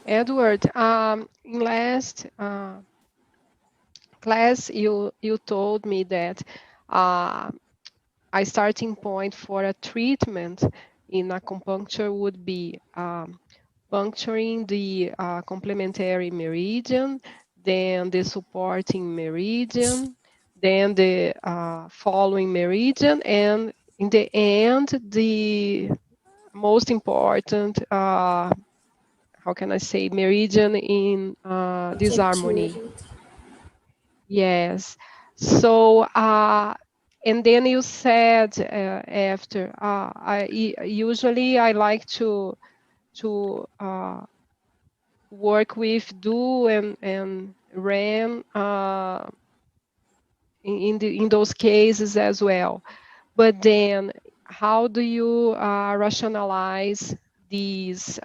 Edward, in last class, you told me that uh, a starting point for a treatment in acupuncture would be puncturing the complementary meridian, then the supporting meridian, then the following meridian, and in the end, the most important, how can I say, meridian in disharmony. Objectively. Yes. So, and then you said after, usually I like to work with do and ran in those cases as well. But then, how do you rationalize these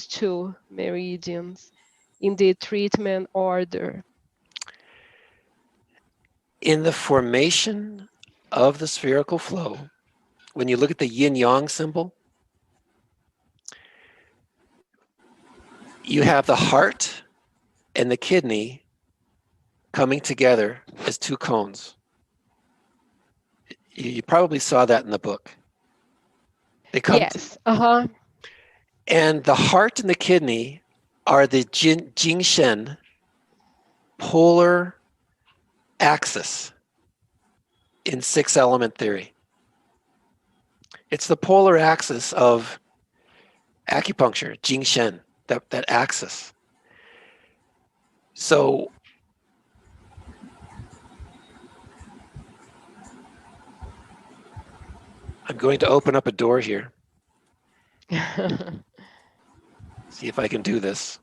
two meridians in the treatment order? In the formation of the spherical flow, when you look at the yin-yang symbol, you have the heart and the kidney coming together as two cones. You probably saw that in the book. They come Yes. Uh-huh. and the heart and the kidney are the Jingshen polar axis in six-element theory. It's the polar axis of acupuncture, Jingshen, that axis. So I'm going to open up a door here. See if I can do this.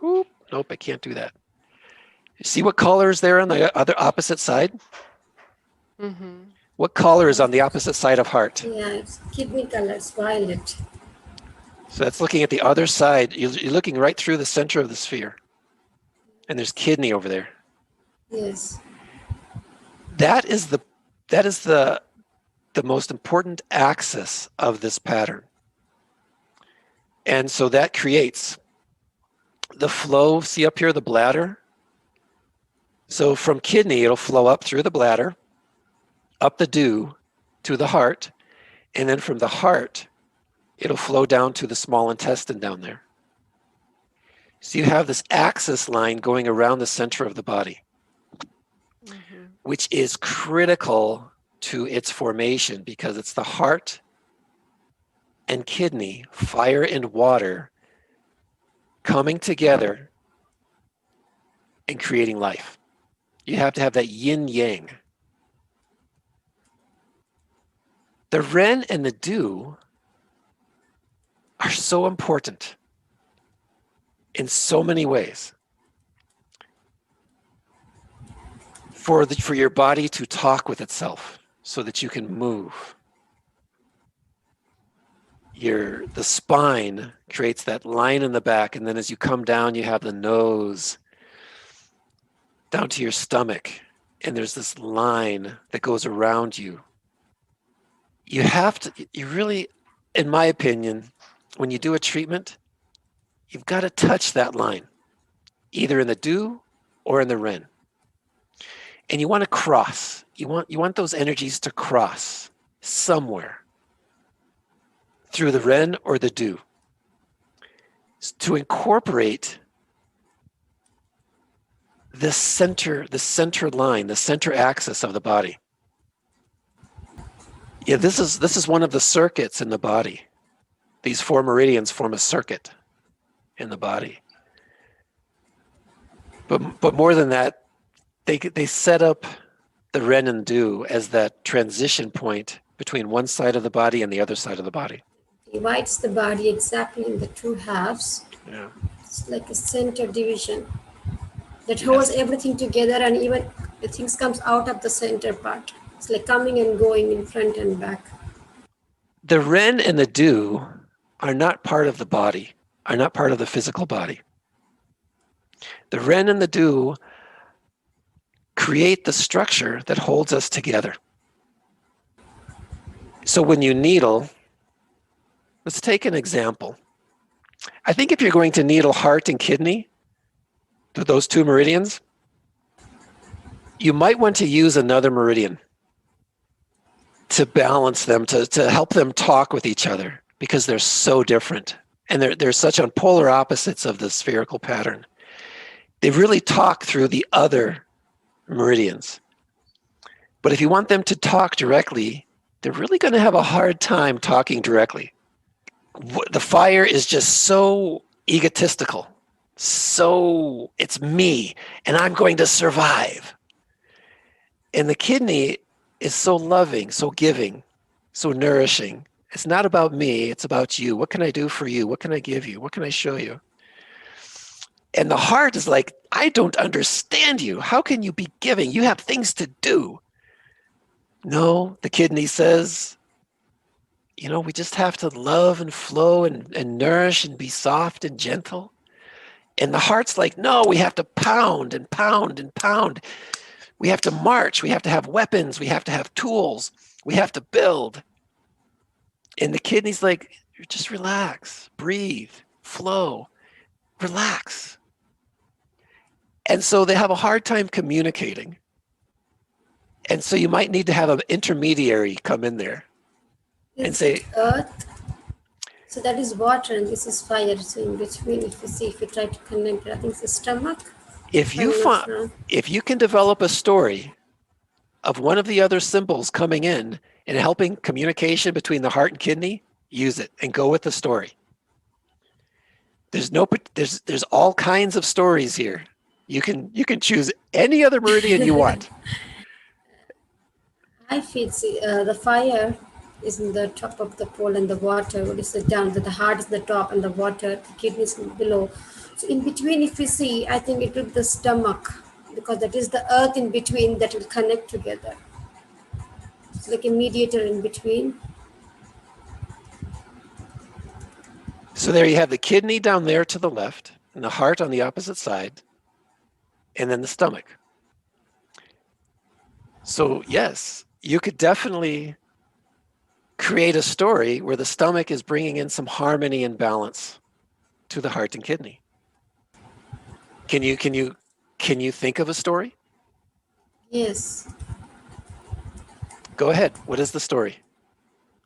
Oop, nope, I can't do that. See what color is there on the other opposite side? Mm-hmm. What color is on the opposite side of heart? Yeah, it's kidney colors, violet. So that's looking at the other side. You're looking right through the center of the sphere. And there's kidney over there. Yes. That is the most important axis of this pattern. And so that creates the flow. See up here, the bladder? So from kidney, it'll flow up through the bladder, up the dew to the heart, and then from the heart, it'll flow down to the small intestine down there. So you have this axis line going around the center of the body, Mm-hmm. which is critical to its formation because it's the heart and kidney, fire and water, coming together and creating life. You have to have that yin yang. The ren and the du are so important in so many ways for your body to talk with itself so that you can move. The spine creates that line in the back, and then as you come down, you have the nose down to your stomach, and there's this line that goes around you. You really, in my opinion, when you do a treatment, you've got to touch that line, either in the du or in the ren. And you want to cross. You want those energies to cross somewhere through the ren or the du to incorporate the center line, the center axis of the body. Yeah, this is one of the circuits in the body. These four meridians form a circuit in the body. But more than that, they set up the ren and du as that transition point between one side of the body and the other side of the body. Divides the body exactly in the two halves. Yeah. It's like a center division that holds everything together, and even the things comes out of the center part. It's like coming and going in front and back. The ren and the du are not part of the body, are not part of the physical body. The ren and the du create the structure that holds us together. So when you needle, let's take an example. I think if you're going to needle heart and kidney, those two meridians, you might want to use another meridian to balance them, to help them talk with each other, because they're so different. And they're such on polar opposites of the spherical pattern. They really talk through the other meridians. But if you want them to talk directly, they're really going to have a hard time talking directly. The fire is just so egotistical. So it's me, and I'm going to survive. And the kidney is so loving, so giving, so nourishing. It's not about me, it's about you. What can I do for you? What can I give you? What can I show you? And the heart is like, I don't understand you. How can you be giving? You have things to do. No, the kidney says, we just have to love and flow and nourish and be soft and gentle. And the heart's like, no, we have to pound and pound and pound. We have to march. We have to have weapons. We have to have tools. We have to build. And the kidney's like, just relax, breathe, flow, relax. And so they have a hard time communicating. And so you might need to have an intermediary come in there and say, earth. So that is water and this is fire. So in between, if you try to connect, I think it's the stomach. if you can develop a story of one of the other symbols coming in and helping communication between the heart and kidney, use it and go with the story. There's all kinds of stories here. You can choose any other meridian you want. I feel the fire is in the top of the pole and the water, what is it down? The heart is the top and the water, the kidney is below. So in between, if we see, I think it will be the stomach, because that is the earth in between that will connect together. It's like a mediator in between. So there you have the kidney down there to the left and the heart on the opposite side, and then the stomach. So yes, you could definitely create a story where the stomach is bringing in some harmony and balance to the heart and kidney. Can you think of a story? Yes. Go ahead. What is the story?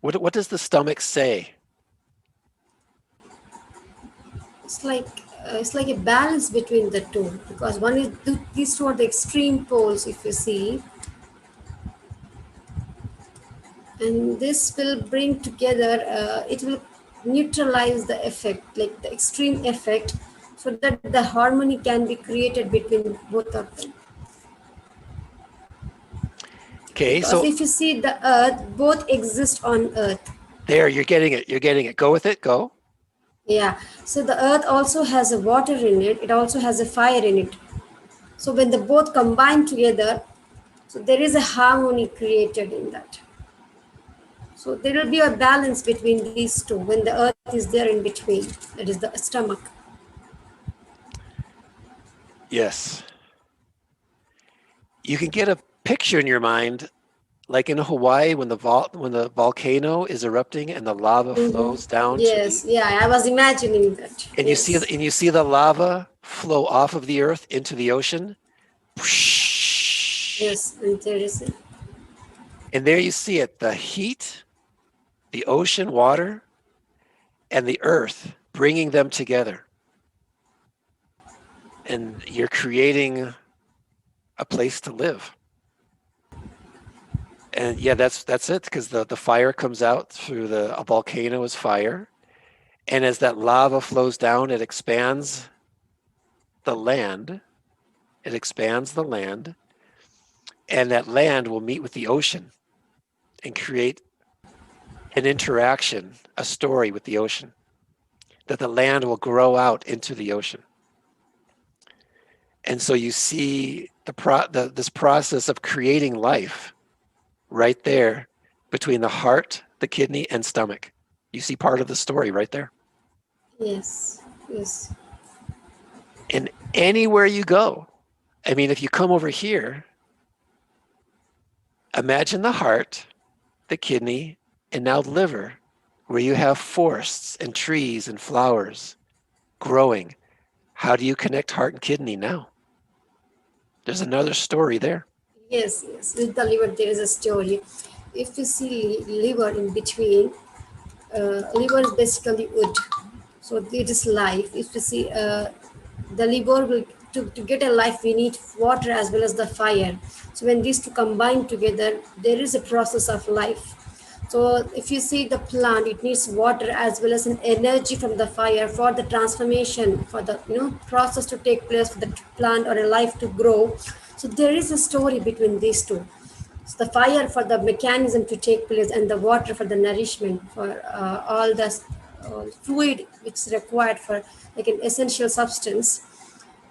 What does the stomach say? It's like a balance between the two, because one is these two are the extreme poles, if you see, and this will bring together. It will neutralize the effect, like the extreme effect, so that the harmony can be created between both of them. Okay, Because so if you see the earth, both exist on earth. there, you're getting it. You're getting it. Go with it. Go. Yeah. So the earth also has a water in it. It also has a fire in it. So when the both combine together, so there is a harmony created in that. So there will be a balance between these two when the earth is there in between. That is the stomach. Yes. You can get a picture in your mind, like in Hawaii when the volcano is erupting and the lava flows down to Yes. Yeah. I was imagining that. and Yes. you see the lava flow off of the earth into the ocean. Yes. And there is. And there you see it, the heat, the ocean water, and the earth bringing them together. And you're creating a place to live. And yeah, that's it, because the fire comes out through a volcano is fire. And as that lava flows down, it expands the land. It expands the land. And that land will meet with the ocean and create an interaction, a story with the ocean, that the land will grow out into the ocean. And so you see this process of creating life right there between the heart, the kidney, and stomach. You see part of the story right there. Yes. Yes. And anywhere you go, I mean, if you come over here, imagine the heart, the kidney, and now the liver, where you have forests and trees and flowers growing. How do you connect heart and kidney now? There's another story there. Yes, yes. With the liver, there is a story. If you see liver in between, liver is basically wood. So it is life. If you see the liver will to get a life, we need water as well as the fire. So when these two combine together, there is a process of life. So if you see the plant, it needs water as well as an energy from the fire for the transformation, for the process to take place, for the plant or a life to grow. So there is a story between these two. So the fire for the mechanism to take place and the water for the nourishment for all the fluid which is required for like an essential substance.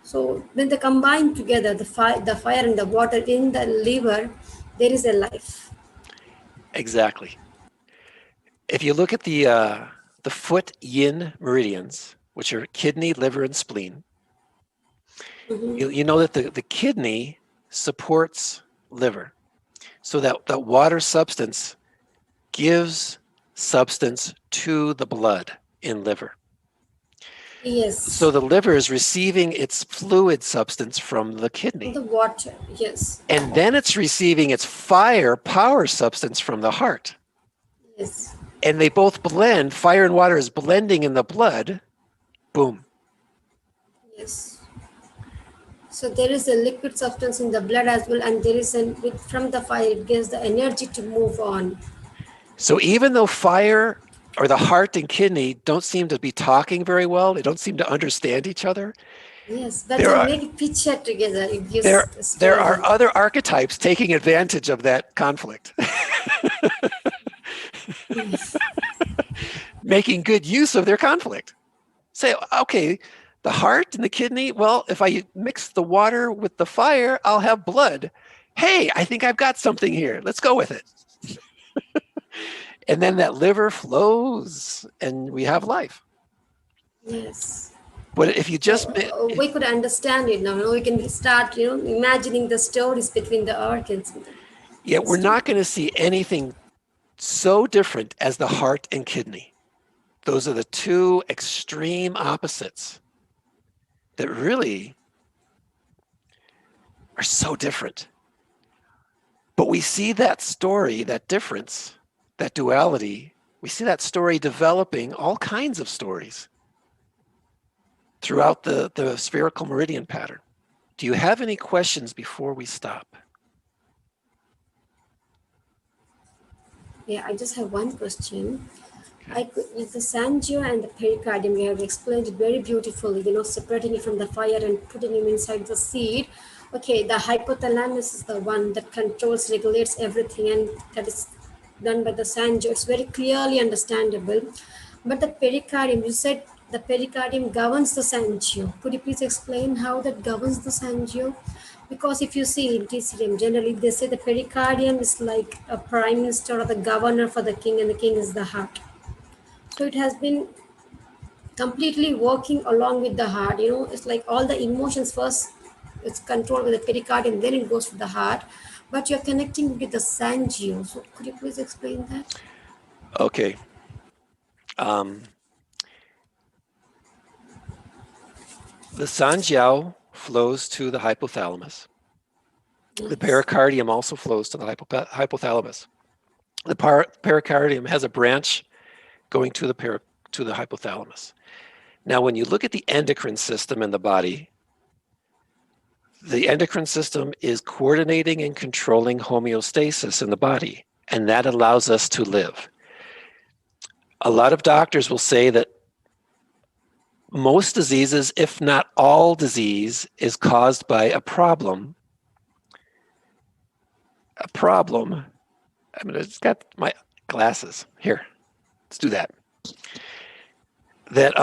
So when they combine together, the fire and the water in the liver, there is a life. Exactly. If you look at the foot yin meridians, which are kidney, liver, and spleen, you know that the kidney supports liver. So that water substance gives substance to the blood in liver. So Yes. the liver is receiving its fluid substance from the From kidney. the water. Yes. And then it's receiving its fire power substance from the heart. Yes. And they both blend. Fire and water is blending in the blood. Boom. Yes. So there is a liquid substance in the blood as well, and there is from the fire it gives the energy to move on. So even though fire or the heart and kidney don't seem to be talking very well, they don't seem to understand each other, Yes, but there they are make a picture together. It gives there a there are story. other archetypes taking advantage of that conflict, Yes. making good use of their conflict. Say, okay, the heart and the kidney, well, if I mix the water with the fire, I'll have blood. Hey, I think I've got something here. Let's go with it. And then that liver flows and we have life. Yes. But if you So just, we could understand it now. We can start, imagining the stories between the organs. yeah, we're Story. not going to see anything so different as the heart and kidney. Those are the two extreme opposites that really are so different. But we see that story, that difference, that duality, we see that story developing all kinds of stories throughout the spherical meridian pattern. Do you have any questions before we stop? Yeah, I just have one question. Okay. With the Sangio and the pericardium, you have explained it very beautifully, separating it from the fire and putting it inside the seed. Okay, the hypothalamus is the one that controls, regulates everything, and that is done by the Sangio. It's very clearly understandable. But the pericardium, you said the pericardium governs the Sangio. Could you please explain how that governs the Sangio? Because if you see in TCM, generally they say the pericardium is like a prime minister or the governor for the king, and the king is the heart. So it has been completely working along with the heart. It's like all the emotions first, it's controlled with the pericardium, then it goes to the heart. But you're connecting with the Sangio. So could you please explain that? Okay. Um, the Sanjiao flows to the hypothalamus. The Yes. pericardium also flows to the hypothalamus. The pericardium has a branch going to the hypothalamus. Now, when you look at the endocrine system in the body, the endocrine system is coordinating and controlling homeostasis in the body, and that allows us to live. A lot of doctors will say that most diseases, if not all disease, is caused by a problem. A problem. It's got my glasses here. Let's do that. That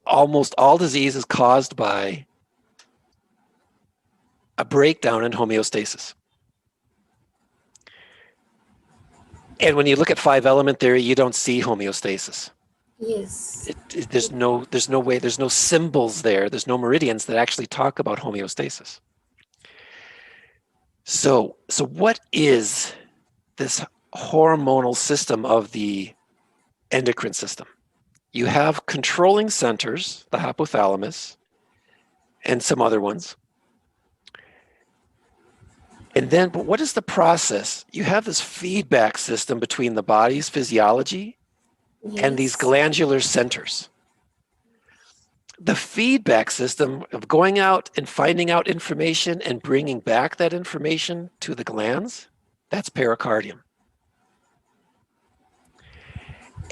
almost all disease is caused by a breakdown in homeostasis. And when you look at five element theory, you don't see homeostasis. Yes. There's no way, there's no symbols there, there's no meridians that actually talk about homeostasis. So what is this hormonal system of the endocrine system? you have controlling centers, the hypothalamus, and some other ones. And then, but what is the process? You have this feedback system between the body's physiology and these Yes. glandular centers. The feedback system of going out and finding out information and bringing back that information to the glands, that's pericardium.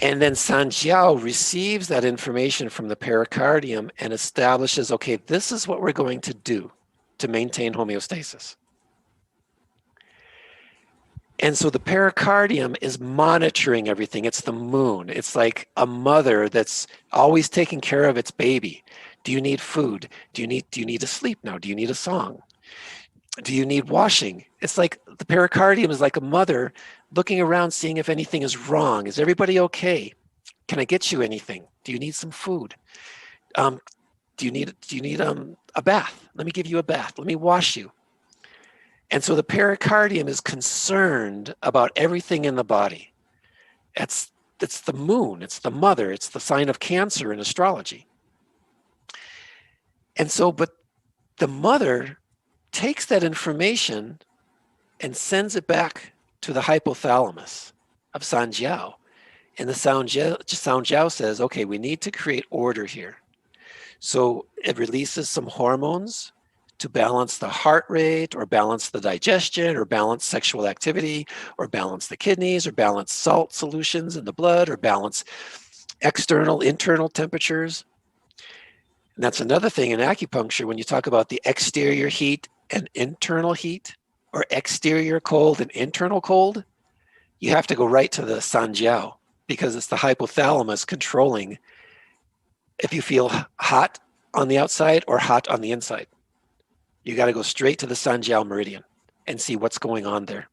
And then Sanjiao receives that information from the pericardium and establishes, okay, this is what we're going to do to maintain homeostasis. And so the pericardium is monitoring everything. It's the moon. It's like a mother that's always taking care of its baby. Do you need food? Do you need to sleep now? Do you need a song? Do you need washing? It's like the pericardium is like a mother looking around, seeing if anything is wrong. Is everybody okay? Can I get you anything? Do you need some food? Um, do you need a bath? Let me give you a bath. Let me wash you. And so the pericardium is concerned about everything in the body. It's the moon. It's the mother. It's the sign of Cancer in astrology. And so, but the mother takes that information and sends it back to the hypothalamus of Sanjiao. And the Sanjiao says, okay, we need to create order here. So it releases some hormones to balance the heart rate or balance the digestion or balance sexual activity or balance the kidneys or balance salt solutions in the blood or balance external, internal temperatures. And that's another thing in acupuncture when you talk about the exterior heat and internal heat or exterior cold and internal cold, you have to go right to the Sanjiao because it's the hypothalamus controlling if you feel hot on the outside or hot on the inside. You got to go straight to the Sanjiao meridian and see what's going on there.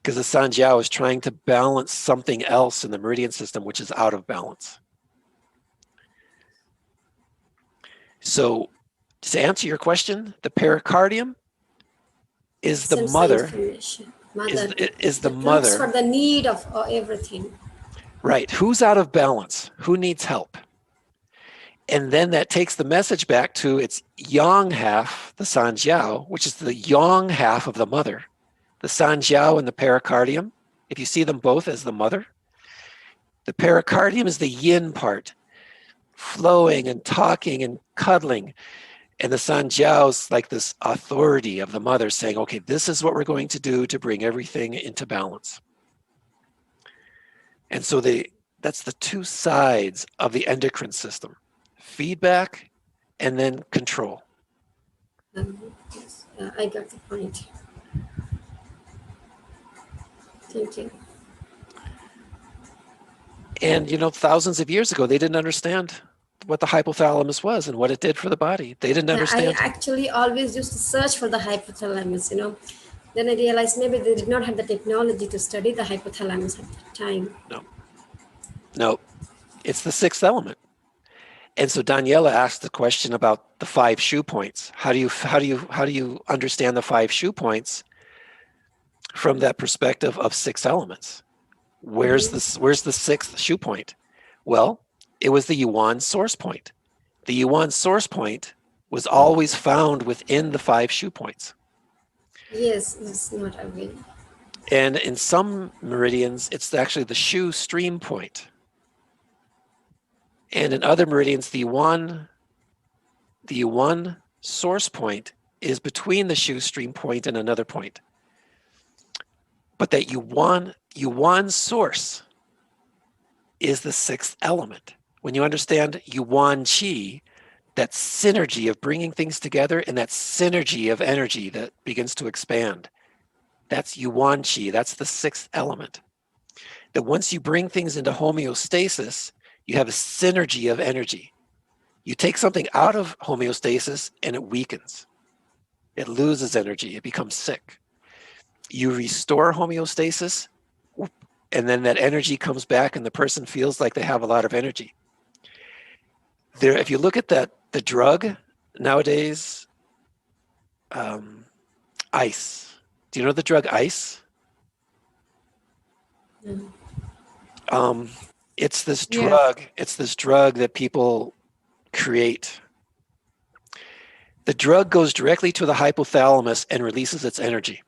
Because the Sanjiao is trying to balance something else in the meridian system, which is out of balance. So to answer your question, the pericardium is the Sends the mother, information. Mother is the that looks for mother, the need of everything. right? Who's out of balance? Who needs help? And then that takes the message back to its yang half, the Sanjiao, which is the yang half of the mother. The Sanjiao and the pericardium, if you see them both as the mother, the pericardium is the yin part, flowing and talking and cuddling. And the Sanjiao is like this authority of the mother saying, okay, this is what we're going to do to bring everything into balance. And so that's the two sides of the endocrine system, feedback and then control. Yes, I got the point. Thank you. And, thousands of years ago, they didn't understand what the hypothalamus was and what it did for the body. They didn't Yeah, I understand. actually always used to search for the hypothalamus. Then I realized maybe they did not have the technology to study the hypothalamus at that time. No, it's the sixth element. And so Daniela asked the question about the 5 shoe points. How do you understand the 5 shoe points from that perspective of 6 elements? Where's the 6th shoe point? Well, it was the Yuan source point. The Yuan source point was always found within the 5 shoe points. Yes, it's not away. And in some meridians, it's actually the shoe stream point. And in other meridians, the Yuan source point is between the shoe stream point and another point. But that Yuan source is the 6th element. When you understand Yuan Qi, that synergy of bringing things together and that synergy of energy that begins to expand, that's Yuan Qi, that's the 6th element. That once you bring things into homeostasis, you have a synergy of energy. You take something out of homeostasis and it weakens. It loses energy, it becomes sick. You restore homeostasis, and then that energy comes back and the person feels like they have a lot of energy. If you look at the drug nowadays, ice. Do you know the drug ice? Mm. It's this Yes. drug. It's this drug that people create. The drug goes directly to the hypothalamus and releases its energy.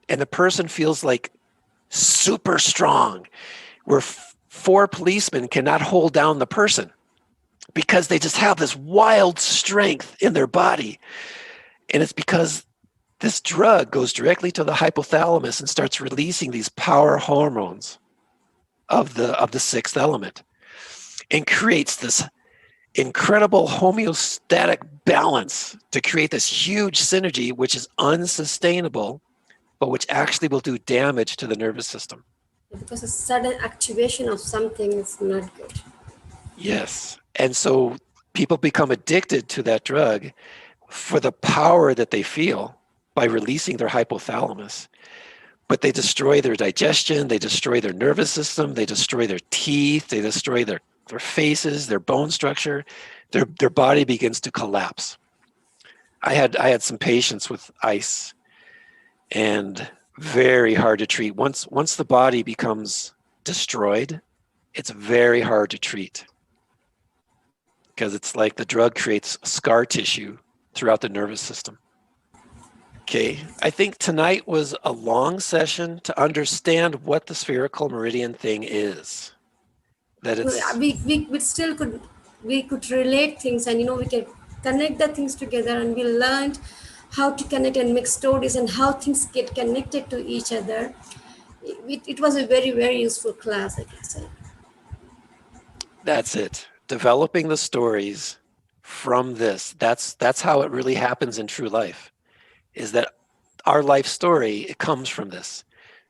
And the person feels like super strong, where four policemen cannot hold down the person because they just have this wild strength in their body. And it's because this drug goes directly to the hypothalamus and starts releasing these power hormones of the sixth element and creates this incredible homeostatic balance to create this huge synergy, which is unsustainable, but which actually will do damage to the nervous system. Because a sudden activation of something is not good. Yes. And so people become addicted to that drug for the power that they feel by releasing their hypothalamus. But they destroy their digestion, they destroy their nervous system, they destroy their teeth, they destroy their faces, their bone structure. Their body begins to collapse. I had some patients with ice, and very hard to treat. Once the body becomes destroyed, it's very hard to treat because it's like the drug creates scar tissue throughout the nervous system. Okay, I think tonight was a long session to understand what the spherical meridian thing is. That it's We still could relate things, and we can connect the things together, and we learned how to connect and make stories and how things get connected to each other. It was a very, very useful class, I can say. that's it. Developing the stories from this. That's how it really happens in true life. Is that our life story, it comes from this.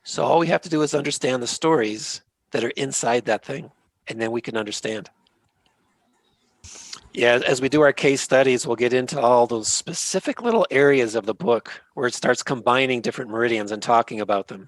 So all we have to do is understand the stories that are inside that thing, and then we can understand. Yeah, as we do our case studies, we'll get into all those specific little areas of the book where it starts combining different meridians and talking about them.